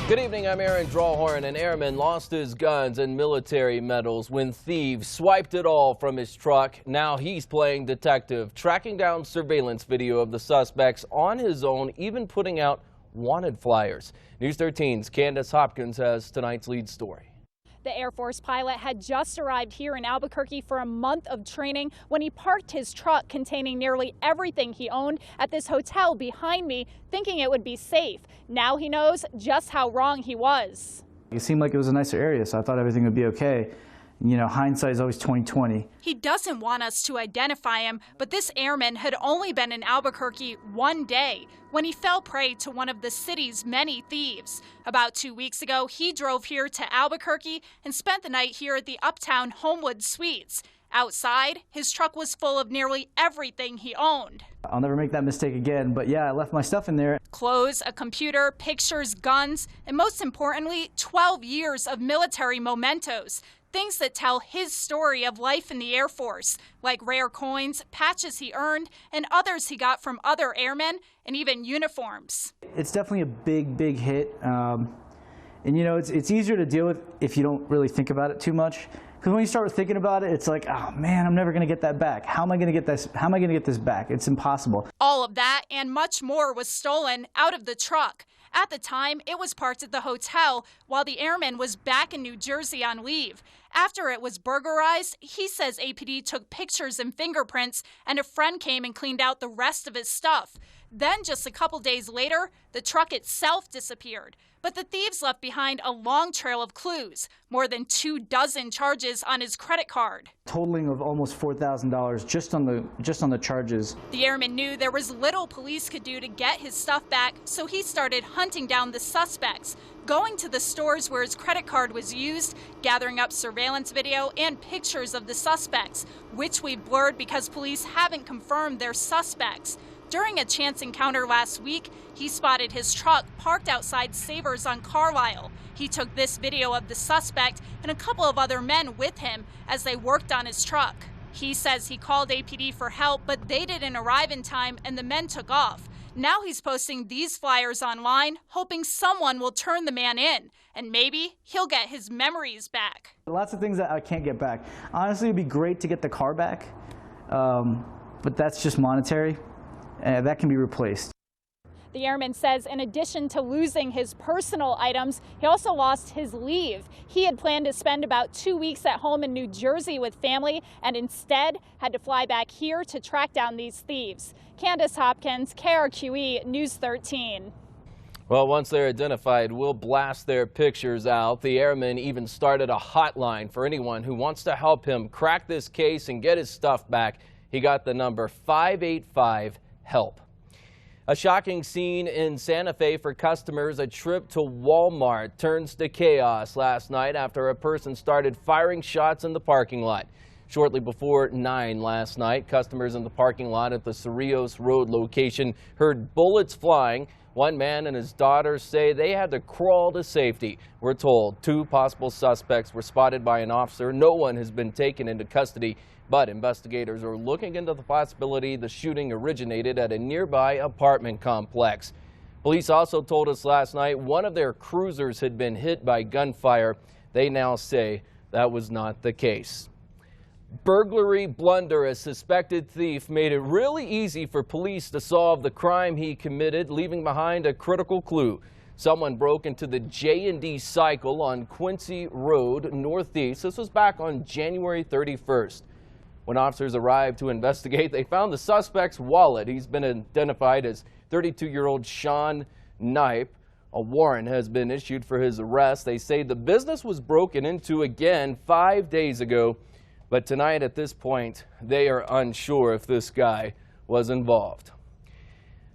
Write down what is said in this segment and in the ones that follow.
Good evening, I'm Aaron Drawhorn. An airman lost his guns and military medals when thieves swiped it all from his truck. Now he's playing detective, tracking down surveillance video of the suspects on his own, even putting out wanted flyers. News 13's Candace Hopkins has tonight's lead story. The Air Force pilot had just arrived here in Albuquerque for a month of training when he parked his truck containing nearly everything he owned at this hotel behind me, thinking it would be safe. Now he knows just how wrong he was. It seemed like it was a nicer area, so I thought everything would be okay. You know, hindsight is always 20/20. He doesn't want us to identify him, but this airman had only been in Albuquerque one day when he fell prey to one of the city's many thieves. About 2 weeks ago, he drove here to Albuquerque and spent the night here at the Uptown Homewood Suites. Outside, his truck was full of nearly everything he owned. I'll never make that mistake again, but yeah, I left my stuff in there. Clothes, a computer, pictures, guns, and most importantly, 12 years of military mementos. Things that tell his story of life in the Air Force, like rare coins, patches he earned, and others he got from other airmen, and even uniforms. It's definitely a big hit. And you know, it's easier to deal with if you don't really think about it too much. Because when you start thinking about it, it's like, oh man, I'm never going to get that back. How am I going to get this? How am I going to get this back? It's impossible. All of that and much more was stolen out of the truck. At the time, it was parked at the hotel while the airman was back in New Jersey on leave. After it was burglarized, he says APD took pictures and fingerprints, and a friend came and cleaned out the rest of his stuff. Then, just a couple days later, the truck itself disappeared. But the thieves left behind a long trail of clues, more than 24 charges on his credit card. Totaling of almost $4,000 just on the charges. The airman knew there was little police could do to get his stuff back, so he started hunting down the suspects, going to the stores where his credit card was used, gathering up surveillance video and pictures of the suspects, which we blurred because police haven't confirmed they're suspects. During a chance encounter last week, he spotted his truck parked outside Savers on Carlisle. He took this video of the suspect and a couple of other men with him as they worked on his truck. He says he called APD for help, but they didn't arrive in time and the men took off. Now he's posting these flyers online, hoping someone will turn the man in, and maybe he'll get his memories back. Lots of things that I can't get back. Honestly, it'd be great to get the car back, but that's just monetary. That can be replaced. The airman says in addition to losing his personal items, he also lost his leave. He had planned to spend about 2 weeks at home in New Jersey with family and instead had to fly back here to track down these thieves. Candace Hopkins, KRQE News 13. Well, once they're identified, we'll blast their pictures out. The airman even started a hotline for anyone who wants to help him crack this case and get his stuff back. He got the number 585-HELP. A shocking scene in Santa Fe for customers. A trip to Walmart turns to chaos last night after a person started firing shots in the parking lot. Shortly before 9 last night, customers in the parking lot at the Cerrillos Road location heard bullets flying. One man and his daughter say they had to crawl to safety. We're told 2 possible suspects were spotted by an officer. No one has been taken into custody, but investigators are looking into the possibility the shooting originated at a nearby apartment complex. Police also told us last night one of their cruisers had been hit by gunfire. They now say that was not the case. Burglary blunder. A suspected thief made it really easy for police to solve the crime he committed, leaving behind a critical clue. Someone broke into the J&D Cycle on Quincy Road Northeast. This was back on January 31st. When officers arrived to investigate, they found the suspect's wallet. He's been identified as 32-year-old Sean Knipe. A warrant has been issued for his arrest. They say the business was broken into again 5 days ago. But tonight, at this point, they are unsure if this guy was involved.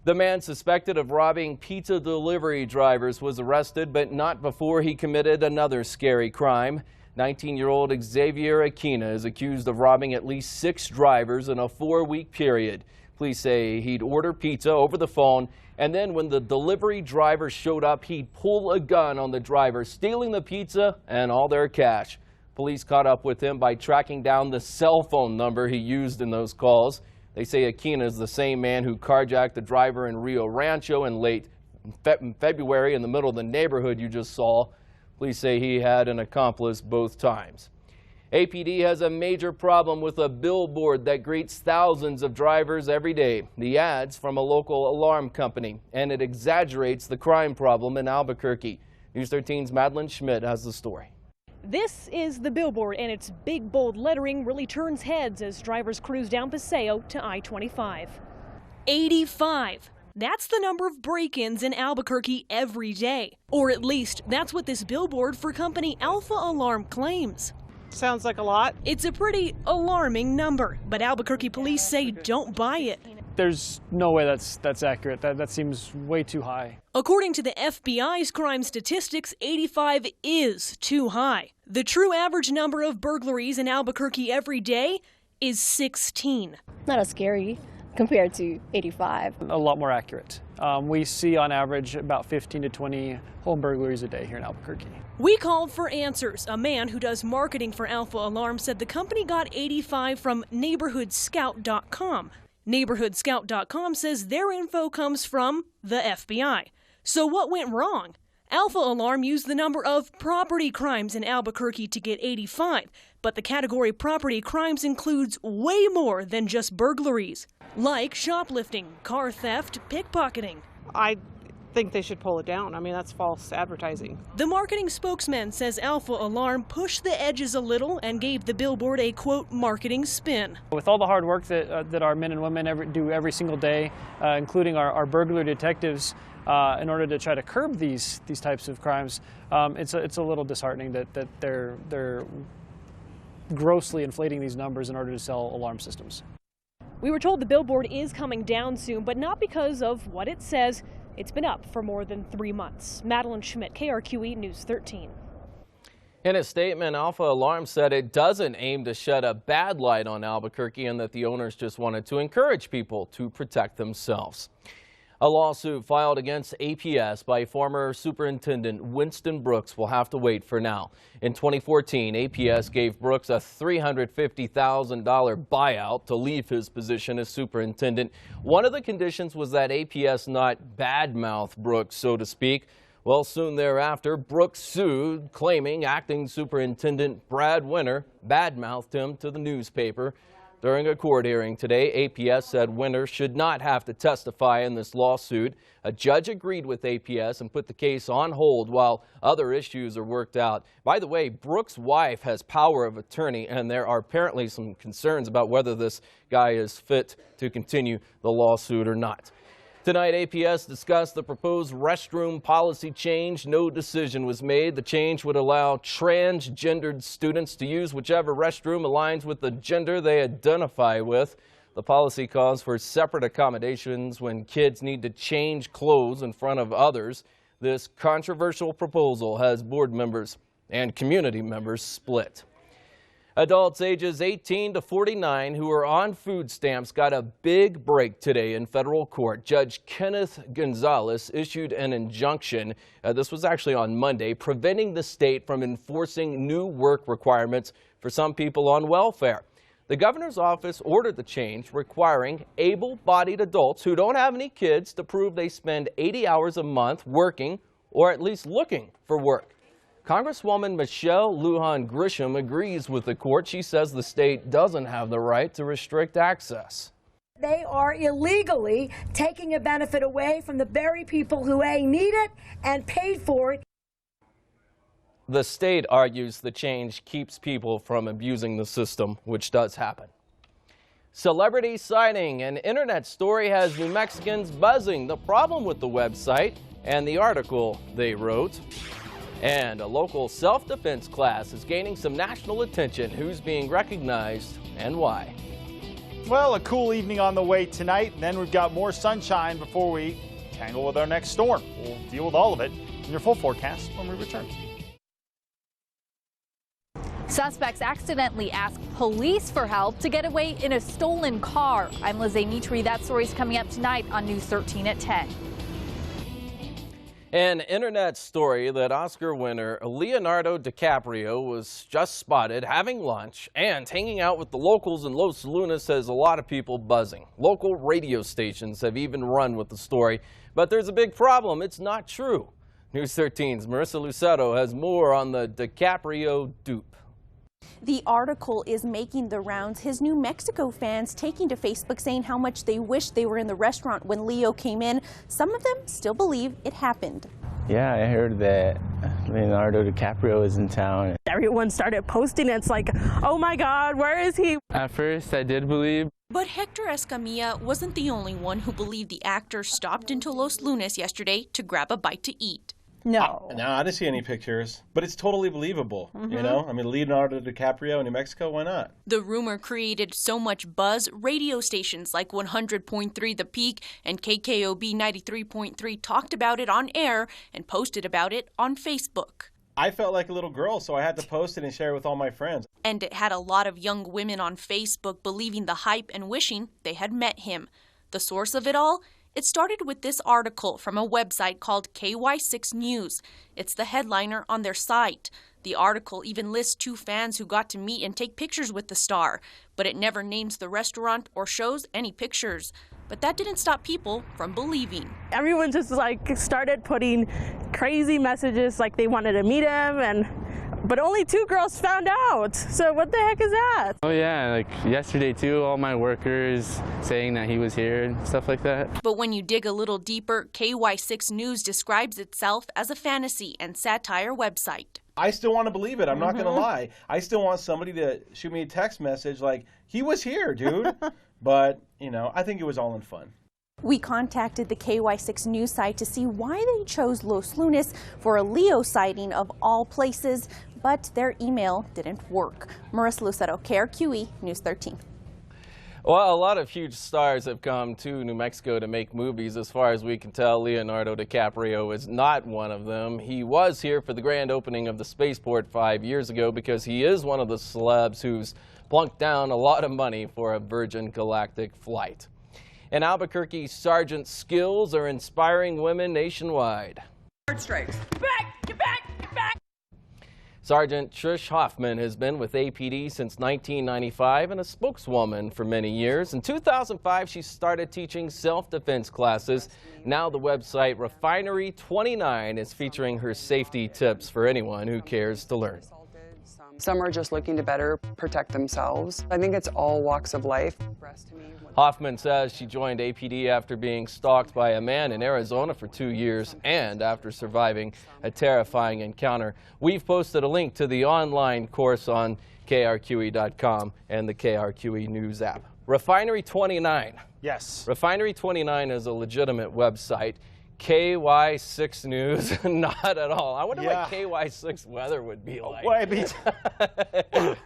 The man suspected of robbing pizza delivery drivers was arrested, but not before he committed another scary crime. 19-year-old Xavier Aquina is accused of robbing at least 6 drivers in a 4-week period. Police say he'd order pizza over the phone, and then when the delivery driver showed up, he'd pull a gun on the driver, stealing the pizza and all their cash. Police caught up with him by tracking down the cell phone number he used in those calls. They say Aquina is the same man who carjacked the driver in Rio Rancho in late In February, in the middle of the neighborhood you just saw, police say he had an accomplice both times. APD has a major problem with a billboard that greets thousands of drivers every day. The ad's from a local alarm company, and it exaggerates the crime problem in Albuquerque. News 13's Madeline Schmidt has the story. This is the billboard, and its big, bold lettering really turns heads as drivers cruise down Paseo to I-25. 85. That's the number of break-ins in Albuquerque every day. Or at least, that's what this billboard for company Alpha Alarm claims. Sounds like a lot. It's a pretty alarming number, but Albuquerque police say don't buy it. There's no way that's accurate. That seems way too high. According to the FBI's crime statistics, 85 is too high. The true average number of burglaries in Albuquerque every day is 16. Not as scary compared to 85. A lot more accurate. We see on average about 15 to 20 home burglaries a day here in Albuquerque. We called for answers. A man who does marketing for Alpha Alarm said the company got 85 from neighborhoodscout.com. Neighborhoodscout.com says their info comes from the FBI. So what went wrong? Alpha Alarm used the number of property crimes in Albuquerque to get 85, but the category property crimes includes way more than just burglaries, like shoplifting, car theft, pickpocketing. I think they should pull it down. I mean, that's false advertising. The marketing spokesman says Alpha Alarm pushed the edges a little and gave the billboard a, quote, marketing spin. With all the hard work that our men and women do every single day, including our burglar detectives, in order to try to curb these types of crimes, it's a little disheartening that they're grossly inflating these numbers in order to sell alarm systems. We were told the billboard is coming down soon, but not because of what it says. It's been up for more than 3 months. Madeline Schmidt, KRQE News 13. In a statement, Alpha Alarm said it doesn't aim to shed a bad light on Albuquerque and that the owners just wanted to encourage people to protect themselves. A lawsuit filed against APS by former Superintendent Winston Brooks will have to wait for now. In 2014, APS gave Brooks a $350,000 buyout to leave his position as superintendent. One of the conditions was that APS not badmouth Brooks, so to speak. Well, soon thereafter, Brooks sued, claiming acting superintendent Brad Winter badmouthed him to the newspaper. During a court hearing today, APS said Winter should not have to testify in this lawsuit. A judge agreed with APS and put the case on hold while other issues are worked out. By the way, Brooks' wife has power of attorney, and there are apparently some concerns about whether this guy is fit to continue the lawsuit or not. Tonight, APS discussed the proposed restroom policy change. No decision was made. The change would allow transgendered students to use whichever restroom aligns with the gender they identify with. The policy calls for separate accommodations when kids need to change clothes in front of others. This controversial proposal has board members and community members split. Adults ages 18 to 49 who are on food stamps got a big break today in federal court. Judge Kenneth Gonzalez issued an injunction, this was actually on Monday, preventing the state from enforcing new work requirements for some people on welfare. The governor's office ordered the change, requiring able-bodied adults who don't have any kids to prove they spend 80 hours a month working or at least looking for work. Congresswoman Michelle Lujan Grisham agrees with the court. She says the state doesn't have the right to restrict access. They are illegally taking a benefit away from the very people who A, need it and paid for it. The state argues the change keeps people from abusing the system, which does happen. Celebrity sighting. An internet story has New Mexicans buzzing. The problem with the website and the article they wrote. And a local self-defense class is gaining some national attention. Who's being recognized and why? Well, a cool evening on the way tonight, and then we've got more sunshine before we tangle with our next storm. We'll deal with all of it in your full forecast when we return. Suspects accidentally asked police for help to get away in a stolen car. I'm Lizzie Mitri. That story's coming up tonight on News 13 at 10. An internet story that Oscar winner Leonardo DiCaprio was just spotted having lunch and hanging out with the locals in Los Alumnus has a lot of people buzzing. Local radio stations have even run with the story, but there's a big problem. It's not true. News 13's Marissa Lucetto has more on the DiCaprio dupe. The article is making the rounds. His New Mexico fans taking to Facebook saying how much they wish they were in the restaurant when Leo came in. Some of them still believe it happened. Yeah, I heard that Leonardo DiCaprio is in town. Everyone started posting. It's like, oh my God, where is he? At first, I did believe. But Hector Escamilla wasn't the only one who believed the actor stopped into Los Lunas yesterday to grab a bite to eat. No. No, I didn't see any pictures, but it's totally believable, you know? I mean, Leonardo DiCaprio in New Mexico, why not? The rumor created so much buzz, radio stations like 100.3 The Peak and KKOB 93.3 talked about it on air and posted about it on Facebook. I felt like a little girl, so I had to post it and share it with all my friends. And it had a lot of young women on Facebook believing the hype and wishing they had met him. The source of it all? It started with this article from a website called KY6 News. It's the headliner on their site. The article even lists two fans who got to meet and take pictures with the star, but it never names the restaurant or shows any pictures. But that didn't stop people from believing. Everyone just like started putting crazy messages like they wanted to meet him, but only 2 girls found out. So what the heck is that? Oh yeah, like yesterday too, all my workers saying that he was here and stuff like that. But when you dig a little deeper, KY6 News describes itself as a fantasy and satire website. I still want to believe it. I'm not going to lie. I still want somebody to shoot me a text message like, he was here, dude. But, you know, I think it was all in fun. We contacted the KY6 News site to see why they chose Los Lunas for a Leo sighting of all places, but their email didn't work. Marissa Lucetto, KRQE, News 13. Well, a lot of huge stars have come to New Mexico to make movies. As far as we can tell, Leonardo DiCaprio is not one of them. He was here for the grand opening of the spaceport 5 years ago because he is one of the celebs who's plunked down a lot of money for a Virgin Galactic flight. In Albuquerque, sergeant skills are inspiring women nationwide. Hard strikes. Back! Get back! Get back! Sergeant Trish Hoffman has been with APD since 1995 and a spokeswoman for many years. In 2005, she started teaching self-defense classes. Now the website Refinery 29 is featuring her safety tips for anyone who cares to learn. Some are just looking to better protect themselves. I think it's all walks of life. Hoffman says she joined APD after being stalked by a man in Arizona for 2 years and after surviving a terrifying encounter. We've posted a link to the online course on KRQE.com and the KRQE News app. Refinery 29. Yes. Refinery 29 is a legitimate website. KY6 News, not at all. I wonder what KY6 weather would be like. Well, I mean,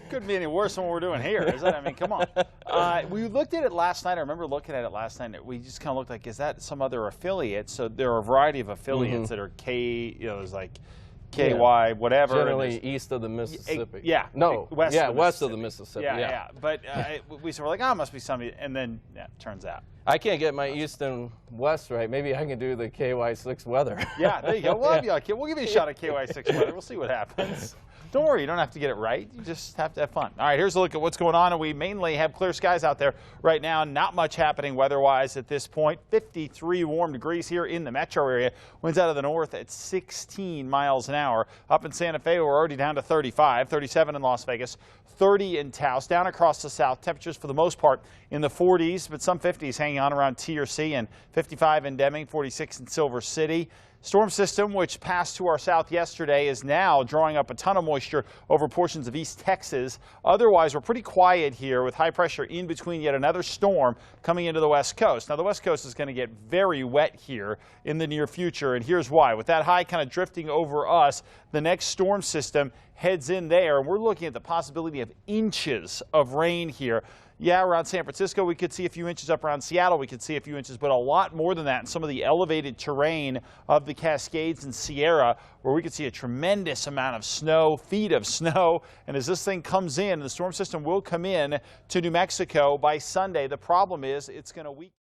couldn't be any worse than what we're doing here, is it? I mean, come on. We looked at it last night. I remember looking at it last night. We just kind of looked like, is that some other affiliate? So there are a variety of affiliates that are there's like KY, whatever. Generally east of the Mississippi. Yeah. No. West of the Mississippi. Yeah. But we were like, oh, it must be somebody. And then, turns out. I can't get my east and west right. Maybe I can do the KY6 weather. Yeah, there you go. We'll give you a shot at KY6 weather. We'll see what happens. Don't worry, you don't have to get it right. You just have to have fun. All right, here's a look at what's going on. And we mainly have clear skies out there right now. Not much happening weather-wise at this point. 53 warm degrees here in the metro area. Winds out of the north at 16 miles an hour. Up in Santa Fe, we're already down to 35, 37 in Las Vegas, 30 in Taos. Down across the south, temperatures for the most part in the 40s, but some 50s hanging on around TRC, and 55 in Deming, 46 in Silver City. Storm system, which passed to our south yesterday, is now drawing up a ton of moisture over portions of East Texas. Otherwise, we're pretty quiet here with high pressure in between yet another storm coming into the West Coast. Now, the West Coast is going to get very wet here in the near future, and here's why. With that high kind of drifting over us, the next storm system heads in there, and we're looking at the possibility of inches of rain here. Yeah, around San Francisco, we could see a few inches. Up around Seattle, we could see a few inches, but a lot more than that in some of the elevated terrain of the Cascades and Sierra, where we could see a tremendous amount of snow, feet of snow. And as this thing comes in, the storm system will come in to New Mexico by Sunday. The problem is it's going to weaken.